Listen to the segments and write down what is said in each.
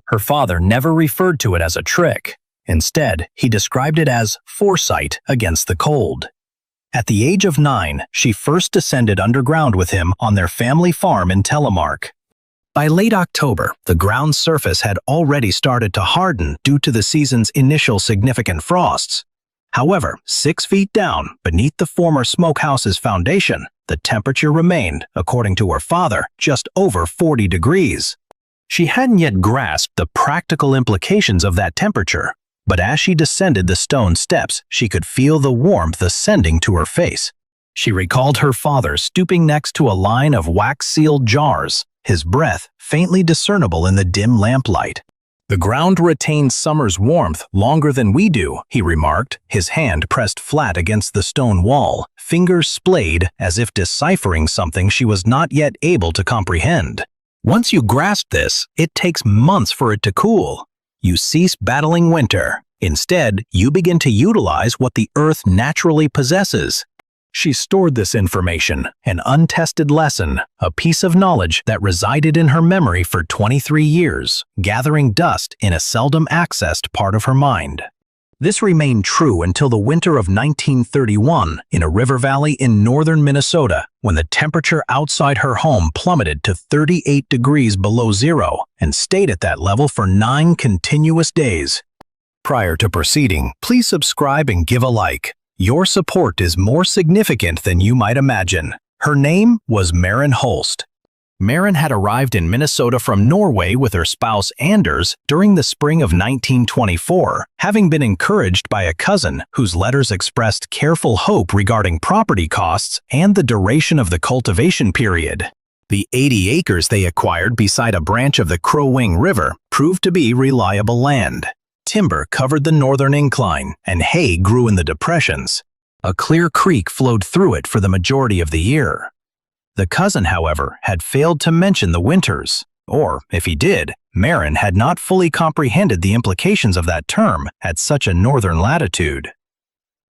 Her father never referred to it as a trick. Instead, he described it as foresight against the cold. At the age of 9, she first descended underground with him on their family farm in Telemark. By late October, the ground surface had already started to harden due to the season's initial significant frosts. However, 6 feet down, beneath the former smokehouse's foundation, the temperature remained, according to her father, just over 40 degrees. She hadn't yet grasped the practical implications of that temperature, but as she descended the stone steps, she could feel the warmth ascending to her face. She recalled her father stooping next to a line of wax-sealed jars, his breath faintly discernible in the dim lamplight. "The ground retains summer's warmth longer than we do," he remarked, his hand pressed flat against the stone wall, fingers splayed as if deciphering something she was not yet able to comprehend. "Once you grasp this, it takes months for it to cool. You cease battling winter. Instead, you begin to utilize what the earth naturally possesses." She stored this information, an untested lesson, a piece of knowledge that resided in her memory for 23 years, gathering dust in a seldom accessed part of her mind. This remained true until the winter of 1931 in a river valley in northern Minnesota, when the temperature outside her home plummeted to 38 degrees below zero and stayed at that level for 9 continuous days. Prior to proceeding, please subscribe and give a like. Your support is more significant than you might imagine. Her name was Maren Holst. Maren had arrived in Minnesota from Norway with her spouse Anders during the spring of 1924, having been encouraged by a cousin whose letters expressed careful hope regarding property costs and the duration of the cultivation period. The 80 acres they acquired beside a branch of the Crow Wing River proved to be reliable land. Timber covered the northern incline, and hay grew in the depressions. A clear creek flowed through it for the majority of the year. The cousin, however, had failed to mention the winters, or, if he did, Maren had not fully comprehended the implications of that term at such a northern latitude.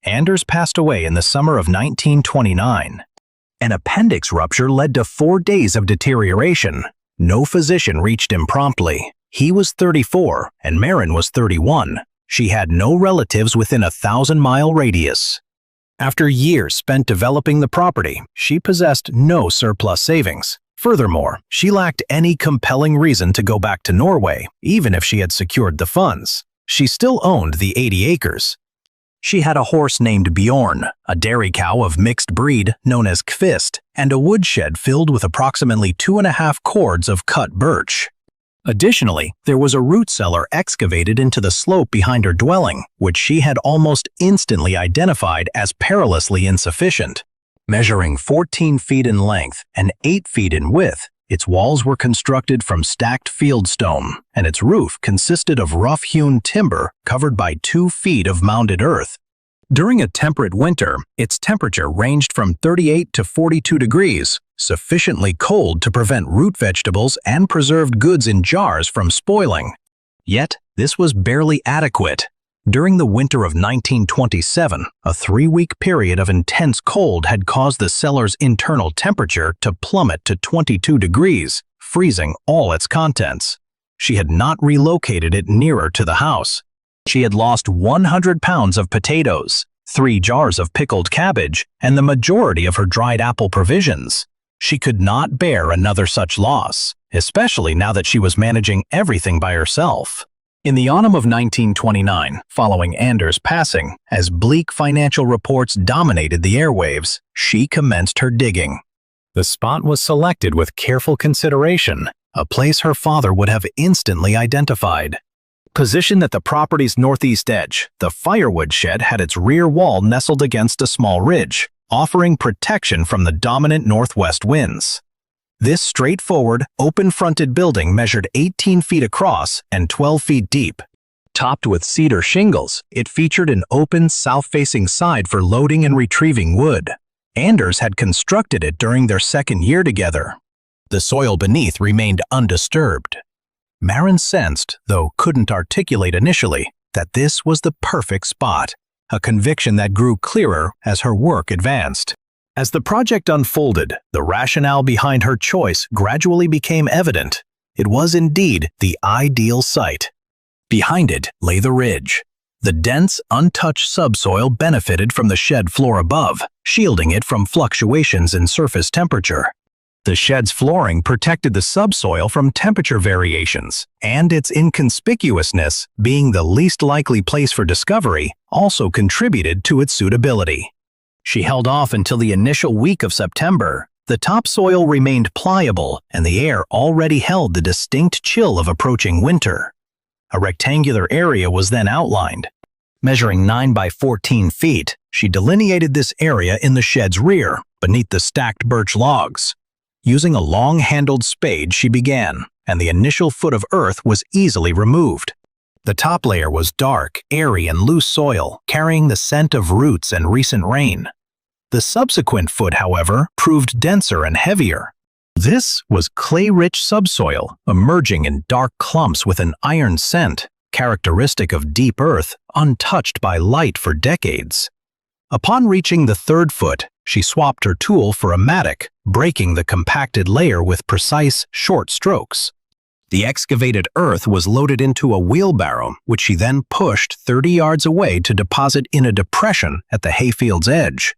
Anders passed away in the summer of 1929. An appendix rupture led to 4 days of deterioration. No physician reached him promptly. He was 34 and Maren was 31. She had no relatives within a 1,000-mile radius. After years spent developing the property, she possessed no surplus savings. Furthermore, she lacked any compelling reason to go back to Norway, even if she had secured the funds. She still owned the 80 acres. She had a horse named Bjorn, a dairy cow of mixed breed known as Kvist, and a woodshed filled with approximately 2.5 cords of cut birch. Additionally, there was a root cellar excavated into the slope behind her dwelling, which she had almost instantly identified as perilously insufficient. Measuring 14 feet in length and 8 feet in width, its walls were constructed from stacked fieldstone, and its roof consisted of rough-hewn timber covered by 2 feet of mounded earth. During a temperate winter, its temperature ranged from 38 to 42 degrees, sufficiently cold to prevent root vegetables and preserved goods in jars from spoiling. Yet, this was barely adequate. During the winter of 1927, a 3-week period of intense cold had caused the cellar's internal temperature to plummet to 22 degrees, freezing all its contents. She had not relocated it nearer to the house. She had lost 100 pounds of potatoes, 3 jars of pickled cabbage, and the majority of her dried apple provisions. She could not bear another such loss, especially now that she was managing everything by herself. In the autumn of 1929, following Anders' passing, as bleak financial reports dominated the airwaves, she commenced her digging. The spot was selected with careful consideration, a place her father would have instantly identified. Positioned at the property's northeast edge, the Firewood shed had its rear wall nestled against a small ridge, offering protection from the dominant northwest winds. This straightforward, open-fronted building measured 18 feet across and 12 feet deep. Topped with cedar shingles, it featured an open south-facing side for loading and retrieving wood. Anders had constructed it during their second year together. The soil beneath remained undisturbed. Maren sensed, though couldn't articulate initially, that this was the perfect spot, a conviction that grew clearer as her work advanced. As the project unfolded, the rationale behind her choice gradually became evident. It was indeed the ideal site. Behind it lay the ridge. The dense, untouched subsoil benefited from the shed floor above, shielding it from fluctuations in surface temperature. The shed's flooring protected the subsoil from temperature variations, and its inconspicuousness, being the least likely place for discovery, also contributed to its suitability. She held off until the initial week of September. The topsoil remained pliable, and the air already held the distinct chill of approaching winter. A rectangular area was then outlined. Measuring 9 by 14 feet, she delineated this area in the shed's rear, beneath the stacked birch logs. Using a long-handled spade, she began, and the initial foot of earth was easily removed. The top layer was dark, airy, and loose soil, carrying the scent of roots and recent rain. The subsequent foot, however, proved denser and heavier. This was clay-rich subsoil, emerging in dark clumps with an iron scent, characteristic of deep earth, untouched by light for decades. Upon reaching the third foot, she swapped her tool for a mattock, breaking the compacted layer with precise, short strokes. The excavated earth was loaded into a wheelbarrow, which she then pushed 30 yards away to deposit in a depression at the hayfield's edge.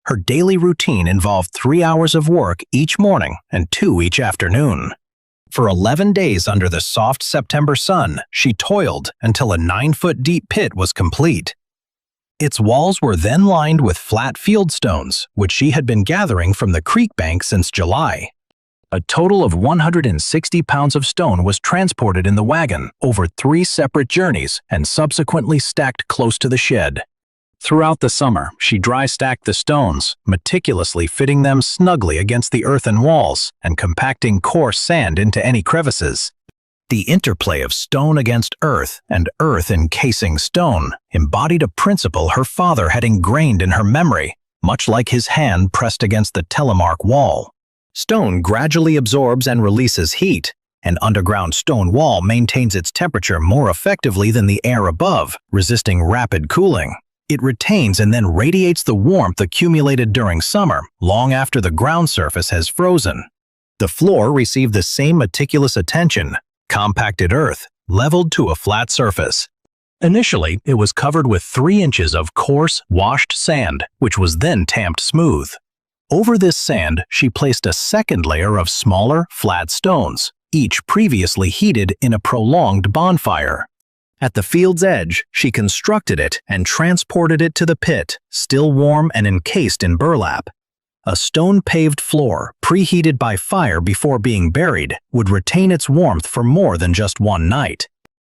Her daily routine involved 3 hours of work each morning and 2 each afternoon. For 11 days under the soft September sun, she toiled until a 9-foot-deep pit was complete. Its walls were then lined with flat field stones, which she had been gathering from the creek bank since July. A total of 160 pounds of stone was transported in the wagon over 3 separate journeys and subsequently stacked close to the shed. Throughout the summer, she dry-stacked the stones, meticulously fitting them snugly against the earthen walls and compacting coarse sand into any crevices. The interplay of stone against earth and earth encasing stone embodied a principle her father had ingrained in her memory, much like his hand pressed against the telemark wall. Stone gradually absorbs and releases heat. An underground stone wall maintains its temperature more effectively than the air above, resisting rapid cooling. It retains and then radiates the warmth accumulated during summer, long after the ground surface has frozen. The floor received the same meticulous attention, compacted earth, leveled to a flat surface. Initially, it was covered with 3 inches of coarse, washed sand, which was then tamped smooth. Over this sand, she placed a second layer of smaller, flat stones, each previously heated in a prolonged bonfire. At the field's edge, she constructed it and transported it to the pit, still warm and encased in burlap. A stone-paved floor, preheated by fire before being buried, would retain its warmth for more than just one night.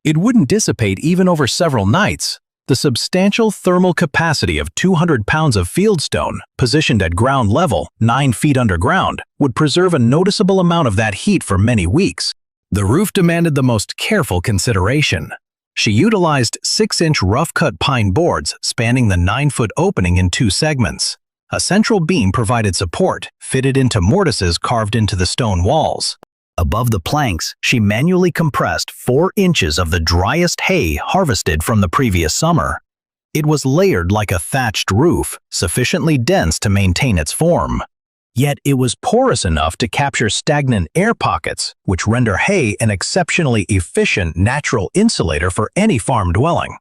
It wouldn't dissipate even over several nights. The substantial thermal capacity of 200 pounds of fieldstone, positioned at ground level, 9 feet underground, would preserve a noticeable amount of that heat for many weeks. The roof demanded the most careful consideration. She utilized 6-inch rough-cut pine boards spanning the 9-foot opening in 2 segments. A central beam provided support, fitted into mortises carved into the stone walls. Above the planks, she manually compressed 4 inches of the driest hay harvested from the previous summer. It was layered like a thatched roof, sufficiently dense to maintain its form. Yet it was porous enough to capture stagnant air pockets, which render hay an exceptionally efficient natural insulator for any farm dwelling.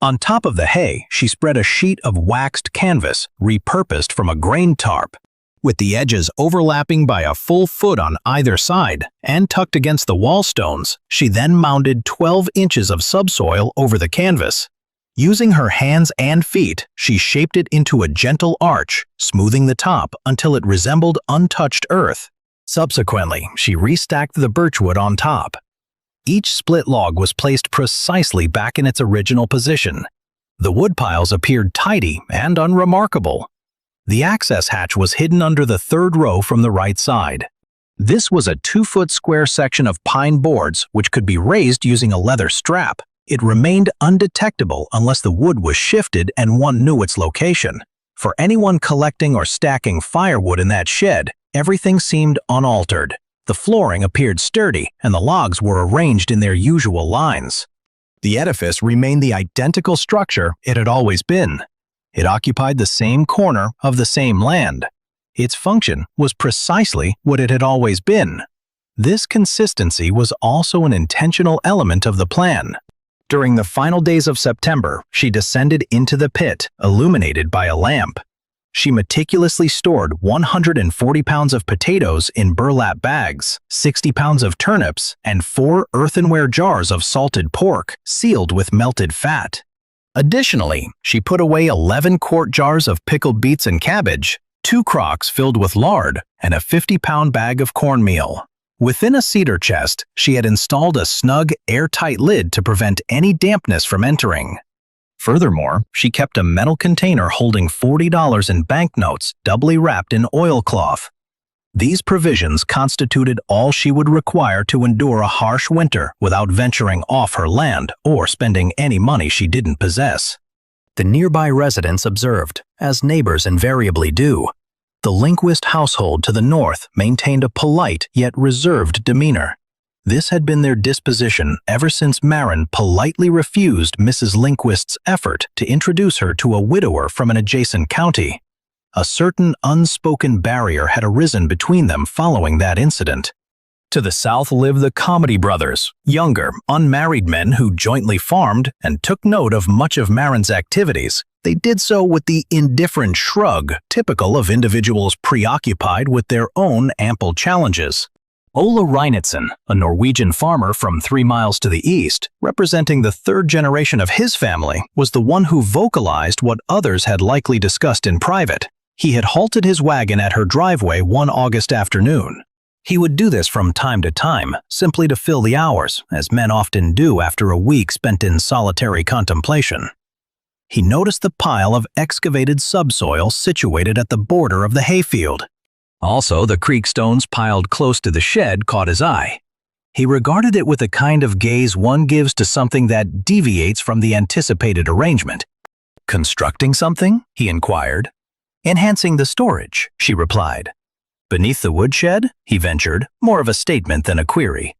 On top of the hay, she spread a sheet of waxed canvas, repurposed from a grain tarp. With the edges overlapping by a full foot on either side and tucked against the wall stones, she then mounted 12 inches of subsoil over the canvas. Using her hands and feet, she shaped it into a gentle arch, smoothing the top until it resembled untouched earth. Subsequently, she restacked the birchwood on top. Each split log was placed precisely back in its original position. The wood piles appeared tidy and unremarkable. The access hatch was hidden under the 3rd row from the right side. This was a 2-foot square section of pine boards which could be raised using a leather strap. It remained undetectable unless the wood was shifted and one knew its location. For anyone collecting or stacking firewood in that shed, everything seemed unaltered. The flooring appeared sturdy, and the logs were arranged in their usual lines. The edifice remained the identical structure it had always been. It occupied the same corner of the same land. Its function was precisely what it had always been. This consistency was also an intentional element of the plan. During the final days of September, she descended into the pit, illuminated by a lamp. She meticulously stored 140 pounds of potatoes in burlap bags, 60 pounds of turnips, and 4 earthenware jars of salted pork, sealed with melted fat. Additionally, she put away 11 quart jars of pickled beets and cabbage, 2 crocks filled with lard, and a 50-pound bag of cornmeal. Within a cedar chest, she had installed a snug, airtight lid to prevent any dampness from entering. Furthermore, she kept a metal container holding $40 in banknotes doubly wrapped in oilcloth. These provisions constituted all she would require to endure a harsh winter without venturing off her land or spending any money she didn't possess. The nearby residents observed, as neighbors invariably do. The Lindquist household to the north maintained a polite yet reserved demeanor. This had been their disposition ever since Marin politely refused Mrs. Lindquist's effort to introduce her to a widower from an adjacent county. A certain unspoken barrier had arisen between them following that incident. To the south lived the Comedy brothers, younger, unmarried men who jointly farmed and took note of much of Marin's activities. They did so with the indifferent shrug typical of individuals preoccupied with their own ample challenges. Ola Reinitsen, a Norwegian farmer from 3 miles to the east, representing the 3rd generation of his family, was the one who vocalized what others had likely discussed in private. He had halted his wagon at her driveway one August afternoon. He would do this from time to time, simply to fill the hours, as men often do after a week spent in solitary contemplation. He noticed the pile of excavated subsoil situated at the border of the hayfield. Also, the creek stones piled close to the shed caught his eye. He regarded it with the kind of gaze one gives to something that deviates from the anticipated arrangement. "Constructing something?" he inquired. "Enhancing the storage," she replied. "Beneath the woodshed?" he ventured, more of a statement than a query.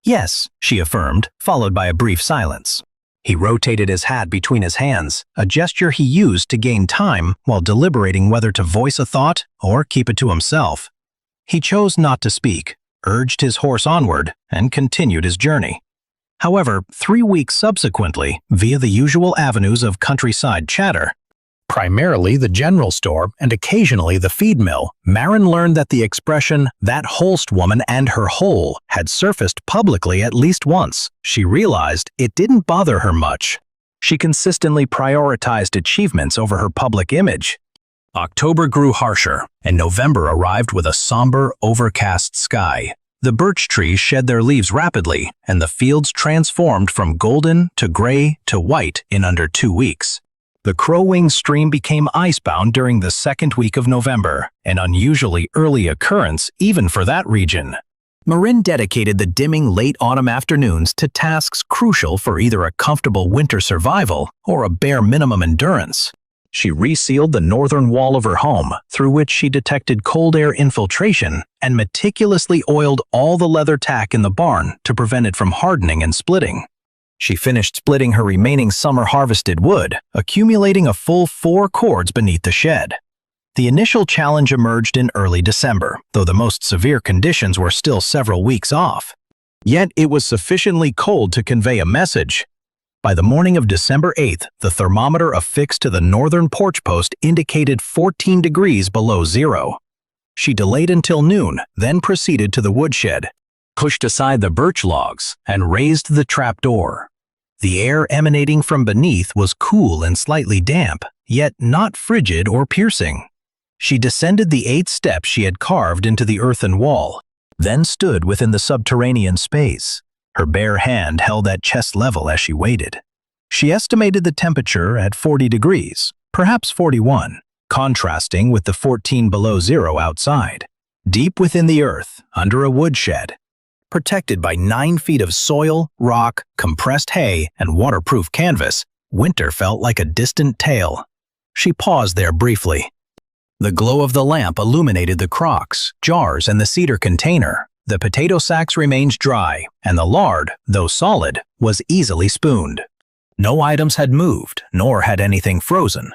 "Yes," she affirmed, followed by a brief silence. He rotated his hat between his hands, a gesture he used to gain time while deliberating whether to voice a thought or keep it to himself. He chose not to speak, urged his horse onward, and continued his journey. However, 3 weeks subsequently, via the usual avenues of countryside chatter, primarily the general store and occasionally the feed mill, Marin learned that the expression, "that Holst woman and her hole," had surfaced publicly at least once. She realized it didn't bother her much. She consistently prioritized achievements over her public image. October grew harsher, and November arrived with a somber, overcast sky. The birch trees shed their leaves rapidly, and the fields transformed from golden to gray to white in under 2 weeks. The Crow-Wing stream became icebound during the 2nd week of November, an unusually early occurrence even for that region. Marin dedicated the dimming late autumn afternoons to tasks crucial for either a comfortable winter survival or a bare minimum endurance. She resealed the northern wall of her home, through which she detected cold air infiltration, and meticulously oiled all the leather tack in the barn to prevent it from hardening and splitting. She finished splitting her remaining summer-harvested wood, accumulating a full 4 cords beneath the shed. The initial challenge emerged in early December, though the most severe conditions were still several weeks off. Yet it was sufficiently cold to convey a message. By the morning of December 8th, the thermometer affixed to the northern porch post indicated 14 degrees below zero. She delayed until noon, then proceeded to the woodshed, pushed aside the birch logs, and raised the trapdoor. The air emanating from beneath was cool and slightly damp, yet not frigid or piercing. She descended the 8 steps she had carved into the earthen wall, then stood within the subterranean space. Her bare hand held at chest level as she waited. She estimated the temperature at 40 degrees, perhaps 41, contrasting with the 14 below zero outside. Deep within the earth, under a woodshed, protected by 9 feet of soil, rock, compressed hay, and waterproof canvas, winter felt like a distant tale. She paused there briefly. The glow of the lamp illuminated the crocks, jars, and the cedar container. The potato sacks remained dry, and the lard, though solid, was easily spooned. No items had moved, nor had anything frozen.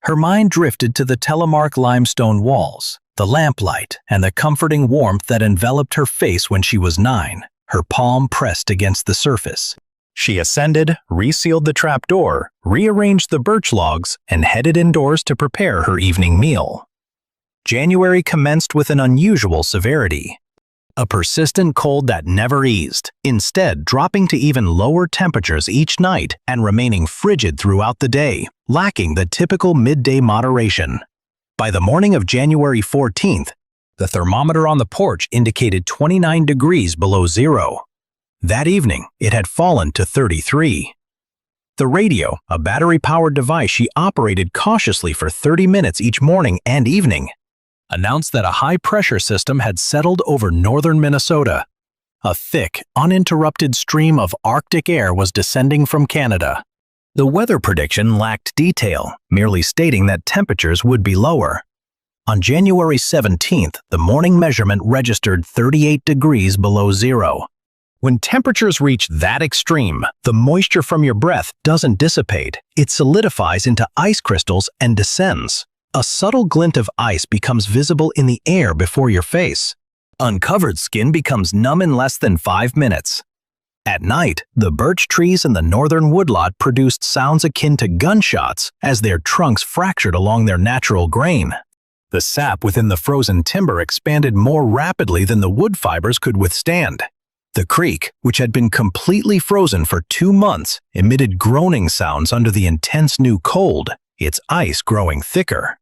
Her mind drifted to the telemark limestone walls, the lamplight, and the comforting warmth that enveloped her face when she was 9, her palm pressed against the surface. She ascended, resealed the trapdoor, rearranged the birch logs, and headed indoors to prepare her evening meal. January commenced with an unusual severity. A persistent cold that never eased, instead dropping to even lower temperatures each night and remaining frigid throughout the day, lacking the typical midday moderation. By the morning of January 14th, the thermometer on the porch indicated 29 degrees below zero. That evening, it had fallen to 33. The radio, a battery-powered device she operated cautiously for 30 minutes each morning and evening, announced that a high-pressure system had settled over northern Minnesota. A thick, uninterrupted stream of Arctic air was descending from Canada. The weather prediction lacked detail, merely stating that temperatures would be lower. On January 17th, the morning measurement registered 38 degrees below zero. When temperatures reach that extreme, the moisture from your breath doesn't dissipate, it solidifies into ice crystals and descends. A subtle glint of ice becomes visible in the air before your face. Uncovered skin becomes numb in less than 5 minutes. At night, the birch trees in the northern woodlot produced sounds akin to gunshots as their trunks fractured along their natural grain. The sap within the frozen timber expanded more rapidly than the wood fibers could withstand. The creek, which had been completely frozen for 2 months, emitted groaning sounds under the intense new cold, its ice growing thicker.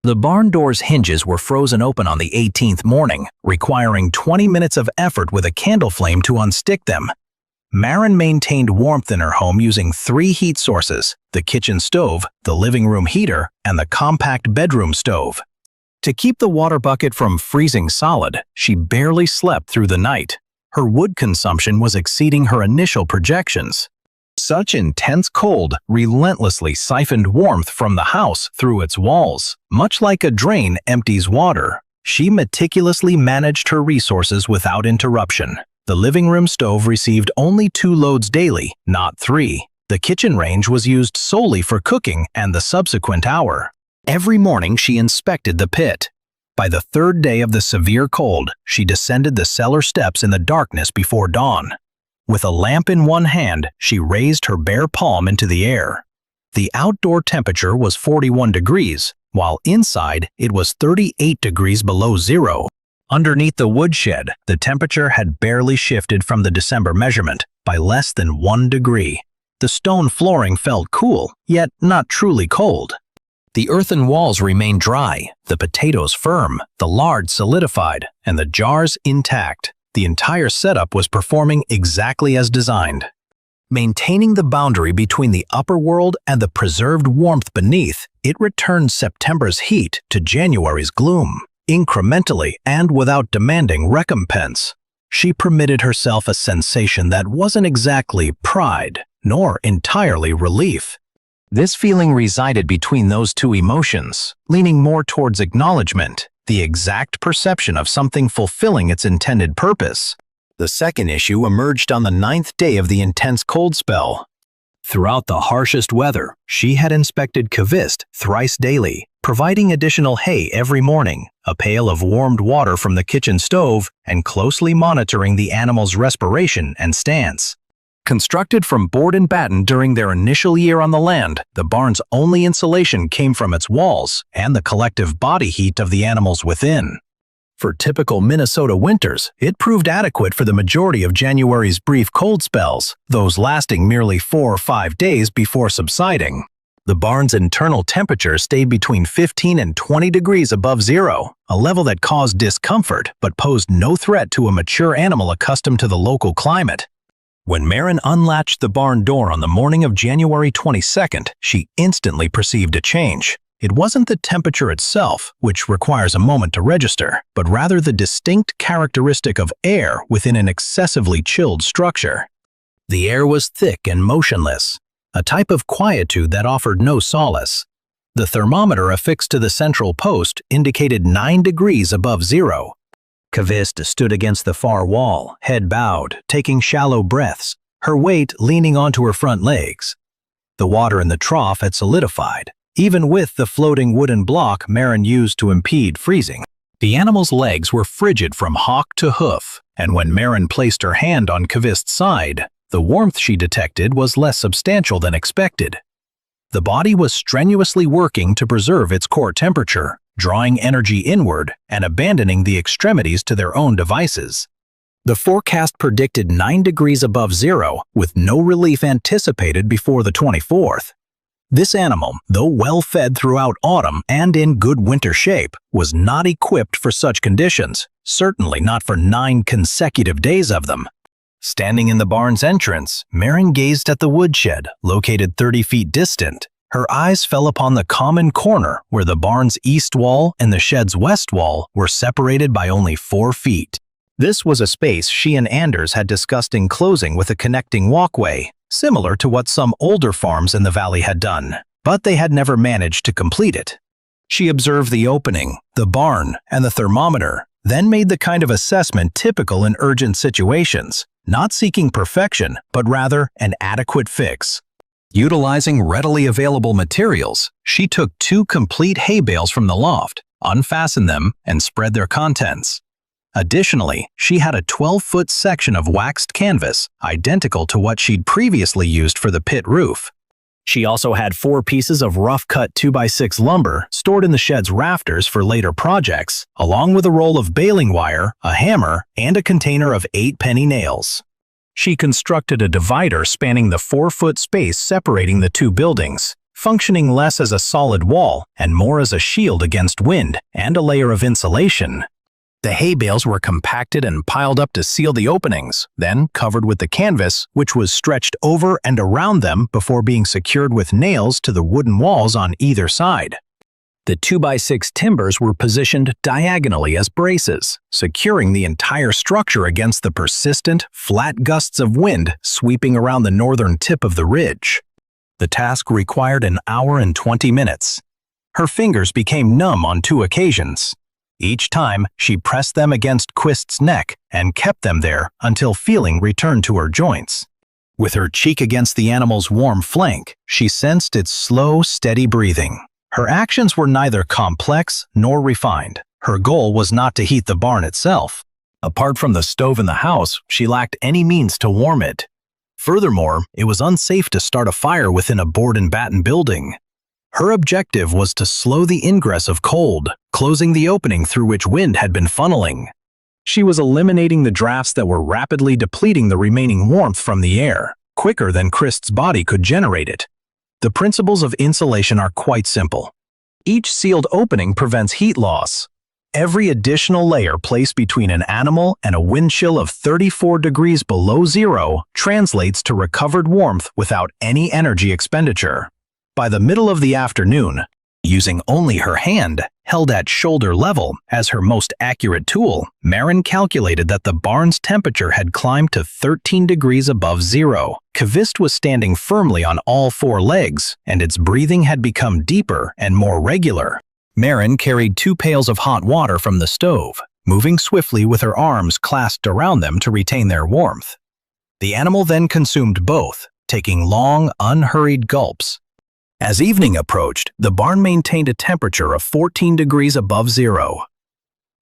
The barn door's hinges were frozen open on the 18th morning, requiring 20 minutes of effort with a candle flame to unstick them. Maren maintained warmth in her home using 3 heat sources: the kitchen stove, the living room heater, and the compact bedroom stove. To keep the water bucket from freezing solid, she barely slept through the night. Her wood consumption was exceeding her initial projections. Such intense cold relentlessly siphoned warmth from the house through its walls. Much like a drain empties water, she meticulously managed her resources without interruption. The living room stove received only 2 loads daily, not 3. The kitchen range was used solely for cooking and the subsequent hour. Every morning she inspected the pit. By the 3rd day of the severe cold, she descended the cellar steps in the darkness before dawn. With a lamp in one hand, she raised her bare palm into the air. The outdoor temperature was 41 degrees, while inside it was 38 degrees below zero. Underneath the woodshed, the temperature had barely shifted from the December measurement by less than 1 degree. The stone flooring felt cool, yet not truly cold. The earthen walls remained dry, the potatoes firm, the lard solidified, and the jars intact. The entire setup was performing exactly as designed. Maintaining the boundary between the upper world and the preserved warmth beneath, it returned September's heat to January's gloom, incrementally and without demanding recompense. She permitted herself a sensation that wasn't exactly pride, nor entirely relief. This feeling resided between those 2 emotions, leaning more towards acknowledgement, the exact perception of something fulfilling its intended purpose. The second issue emerged on the 9th day of the intense cold spell. Throughout the harshest weather, she had inspected Coldest thrice daily, providing additional hay every morning, a pail of warmed water from the kitchen stove, and closely monitoring the animal's respiration and stance. Constructed from board and batten during their initial year on the land, the barn's only insulation came from its walls and the collective body heat of the animals within. For typical Minnesota winters, it proved adequate for the majority of January's brief cold spells, those lasting merely 4 or 5 days before subsiding. The barn's internal temperature stayed between 15 and 20 degrees above zero, a level that caused discomfort but posed no threat to a mature animal accustomed to the local climate. When Maren unlatched the barn door on the morning of January 22nd, she instantly perceived a change. It wasn't the temperature itself, which requires a moment to register, but rather the distinct characteristic of air within an excessively chilled structure. The air was thick and motionless, a type of quietude that offered no solace. The thermometer affixed to the central post indicated 9 degrees above zero. Coldest stood against the far wall, head bowed, taking shallow breaths, her weight leaning onto her front legs. The water in the trough had solidified, even with the floating wooden block Maren used to impede freezing. The animal's legs were frigid from hock to hoof, and when Maren placed her hand on Kvist's side, the warmth she detected was less substantial than expected. The body was strenuously working to preserve its core temperature, drawing energy inward and abandoning the extremities to their own devices. The forecast predicted 9 degrees above zero, with no relief anticipated before the 24th. This animal, though well-fed throughout autumn and in good winter shape, was not equipped for such conditions, certainly not for 9 consecutive days of them. Standing in the barn's entrance, Maren gazed at the woodshed, located 30 feet distant. Her eyes fell upon the common corner where the barn's east wall and the shed's west wall were separated by only 4 feet. This was a space she and Anders had discussed enclosing with a connecting walkway, similar to what some older farms in the valley had done, but they had never managed to complete it. She observed the opening, the barn, and the thermometer, then made the kind of assessment typical in urgent situations, not seeking perfection, but rather an adequate fix. Utilizing readily available materials, she took 2 complete hay bales from the loft, unfastened them, and spread their contents. Additionally, she had a 12-foot section of waxed canvas, identical to what she'd previously used for the pit roof. She also had 4 pieces of rough-cut 2x6 lumber stored in the shed's rafters for later projects, along with a roll of baling wire, a hammer, and a container of 8 penny nails. She constructed a divider spanning the 4-foot space separating the 2 buildings, functioning less as a solid wall and more as a shield against wind and a layer of insulation. The hay bales were compacted and piled up to seal the openings, then covered with the canvas, which was stretched over and around them before being secured with nails to the wooden walls on either side. The 2x6 timbers were positioned diagonally as braces, securing the entire structure against the persistent, flat gusts of wind sweeping around the northern tip of the ridge. The task required an hour and 20 minutes. Her fingers became numb on 2 occasions. Each time, she pressed them against Kvist's neck and kept them there until feeling returned to her joints. With her cheek against the animal's warm flank, she sensed its slow, steady breathing. Her actions were neither complex nor refined. Her goal was not to heat the barn itself. Apart from the stove in the house, she lacked any means to warm it. Furthermore, it was unsafe to start a fire within a board and batten building. Her objective was to slow the ingress of cold, closing the opening through which wind had been funneling. She was eliminating the drafts that were rapidly depleting the remaining warmth from the air, quicker than Kvist's body could generate it. The principles of insulation are quite simple. Each sealed opening prevents heat loss. Every additional layer placed between an animal and a wind chill of 34 degrees below zero translates to recovered warmth without any energy expenditure. By the middle of the afternoon, using only her hand, held at shoulder level as her most accurate tool, Maren calculated that the barn's temperature had climbed to 13 degrees above zero. Kvist was standing firmly on all 4 legs, and its breathing had become deeper and more regular. Maren carried 2 pails of hot water from the stove, moving swiftly with her arms clasped around them to retain their warmth. The animal then consumed both, taking long, unhurried gulps. As evening approached, the barn maintained a temperature of 14 degrees above zero.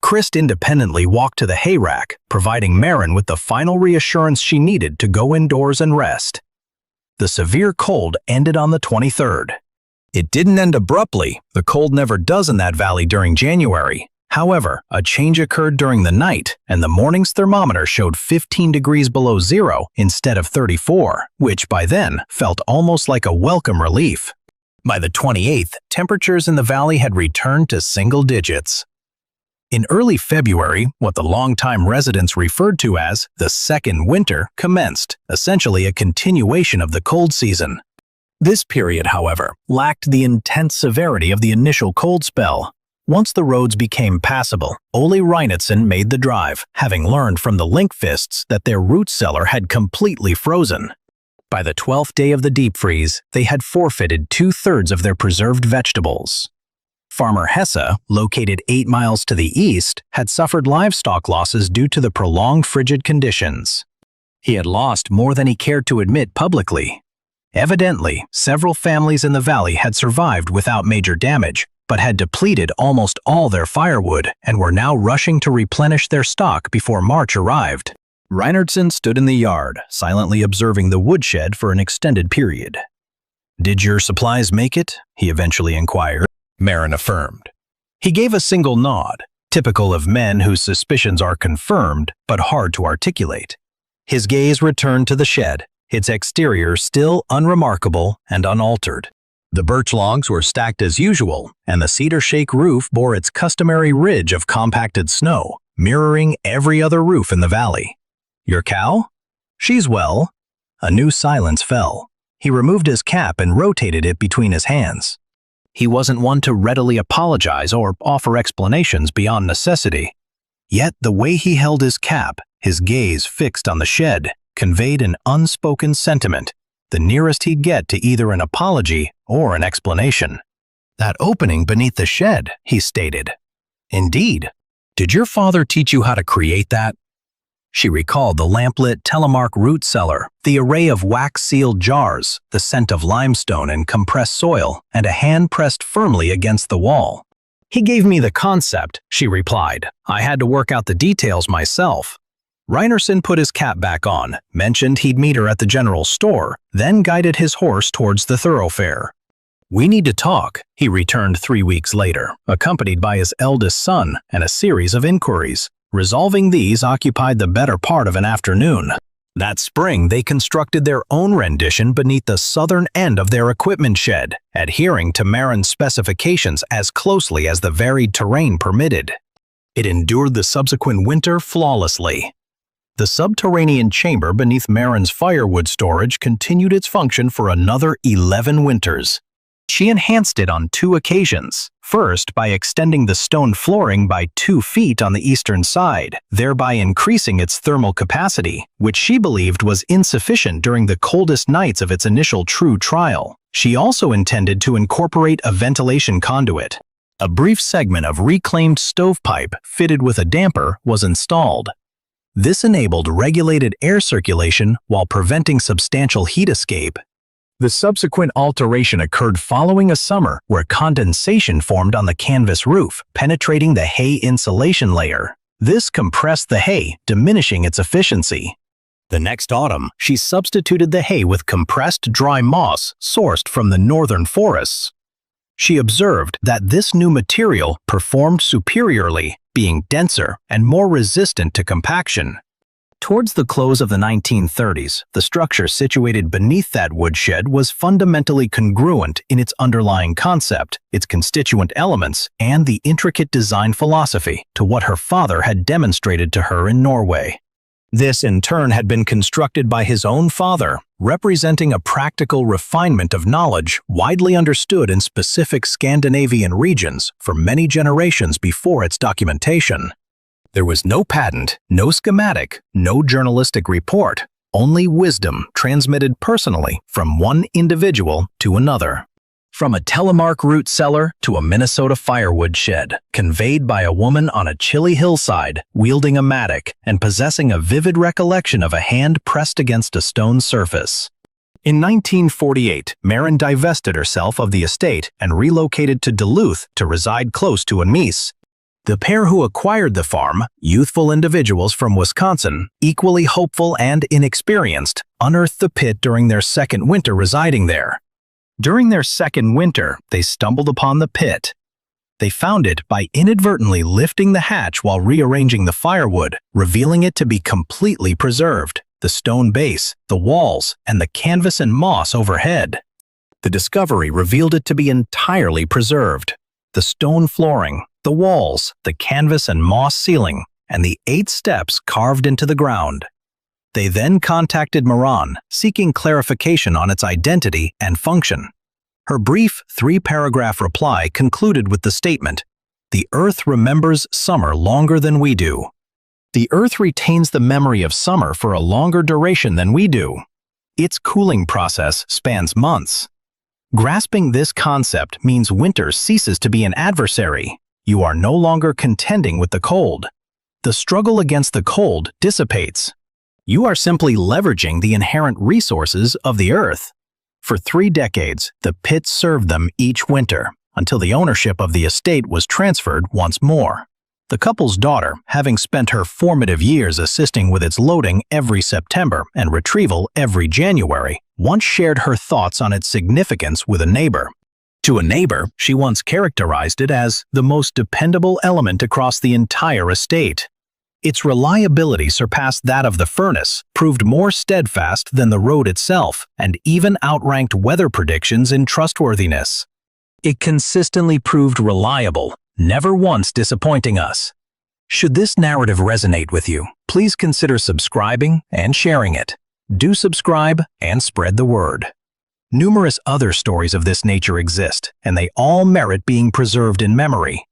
Kvist independently walked to the hay rack, providing Maren with the final reassurance she needed to go indoors and rest. The severe cold ended on the 23rd. It didn't end abruptly. The cold never does in that valley during January. However, a change occurred during the night, and the morning's thermometer showed 15 degrees below zero instead of 34, which by then felt almost like a welcome relief. By the 28th, temperatures in the valley had returned to single digits. In early February, what the longtime residents referred to as the second winter commenced, essentially a continuation of the cold season. This period, however, lacked the intense severity of the initial cold spell. Once the roads became passable, Ole Reinitsen made the drive, having learned from the Linkfists that their root cellar had completely frozen. By the 12th day of the deep freeze, they had forfeited 2/3 of their preserved vegetables. Farmer Hesse, located 8 miles to the east, had suffered livestock losses due to the prolonged frigid conditions. He had lost more than he cared to admit publicly. Evidently, several families in the valley had survived without major damage, but had depleted almost all their firewood and were now rushing to replenish their stock before March arrived. Reinertsen stood in the yard, silently observing the woodshed for an extended period. "Did your supplies make it?" he eventually inquired. Marin affirmed. He gave a single nod, typical of men whose suspicions are confirmed but hard to articulate. His gaze returned to the shed, its exterior still unremarkable and unaltered. The birch logs were stacked as usual, and the cedar shake roof bore its customary ridge of compacted snow, mirroring every other roof in the valley. "Your cow? She's well." A new silence fell. He removed his cap and rotated it between his hands. He wasn't one to readily apologize or offer explanations beyond necessity. Yet the way he held his cap, his gaze fixed on the shed, conveyed an unspoken sentiment, the nearest he'd get to either an apology or an explanation. "That opening beneath the shed," he stated. "Indeed. Did your father teach you how to create that?" She recalled the lamplit telemark root cellar, the array of wax-sealed jars, the scent of limestone and compressed soil, and a hand pressed firmly against the wall. "He gave me the concept," she replied. "I had to work out the details myself." Reinertsen put his cap back on, mentioned he'd meet her at the general store, then guided his horse towards the thoroughfare. "We need to talk," he returned 3 weeks later, accompanied by his eldest son and a series of inquiries. Resolving these occupied the better part of an afternoon. That spring, they constructed their own rendition beneath the southern end of their equipment shed, adhering to Marin's specifications as closely as the varied terrain permitted. It endured the subsequent winter flawlessly. The subterranean chamber beneath Marin's firewood storage continued its function for another 11 winters. She enhanced it on 2 occasions. First, by extending the stone flooring by 2 feet on the eastern side, thereby increasing its thermal capacity, which she believed was insufficient during the coldest nights of its initial true trial. She also intended to incorporate a ventilation conduit. A brief segment of reclaimed stovepipe fitted with a damper was installed. This enabled regulated air circulation while preventing substantial heat escape. The subsequent alteration occurred following a summer where condensation formed on the canvas roof, penetrating the hay insulation layer. This compressed the hay, diminishing its efficiency. The next autumn, she substituted the hay with compressed dry moss sourced from the northern forests. She observed that this new material performed superiorly, being denser and more resistant to compaction. Towards the close of the 1930s, the structure situated beneath that woodshed was fundamentally congruent in its underlying concept, its constituent elements, and the intricate design philosophy to what her father had demonstrated to her in Norway. This, in turn, had been constructed by his own father, representing a practical refinement of knowledge widely understood in specific Scandinavian regions for many generations before its documentation. There was no patent, no schematic, no journalistic report, only wisdom transmitted personally from one individual to another. From a telemark root cellar to a Minnesota firewood shed, conveyed by a woman on a chilly hillside, wielding a mattock and possessing a vivid recollection of a hand pressed against a stone surface. In 1948, Marin divested herself of the estate and relocated to Duluth to reside close to Mies. The pair who acquired the farm, youthful individuals from Wisconsin, equally hopeful and inexperienced, unearthed the pit during their second winter residing there. During their second winter, they stumbled upon the pit. They found it by inadvertently lifting the hatch while rearranging the firewood, revealing it to be completely preserved, the stone base, the walls, and the canvas and moss overhead. The discovery revealed it to be entirely preserved. The stone flooring, the walls, the canvas and moss ceiling, and the 8 steps carved into the ground. They then contacted Marin, seeking clarification on its identity and function. Her brief 3-paragraph reply concluded with the statement, "The Earth remembers summer longer than we do. The Earth retains the memory of summer for a longer duration than we do. Its cooling process spans months. Grasping this concept means winter ceases to be an adversary. You are no longer contending with the cold. The struggle against the cold dissipates. You are simply leveraging the inherent resources of the Earth." For 3 decades, the pit served them each winter, until the ownership of the estate was transferred once more. The couple's daughter, having spent her formative years assisting with its loading every September and retrieval every January, once shared her thoughts on its significance with a neighbor. To a neighbor, she once characterized it as the most dependable element across the entire estate. Its reliability surpassed that of the furnace, proved more steadfast than the road itself, and even outranked weather predictions in trustworthiness. It consistently proved reliable, never once disappointing us. Should this narrative resonate with you, please consider subscribing and sharing it. Do subscribe and spread the word. Numerous other stories of this nature exist, and they all merit being preserved in memory.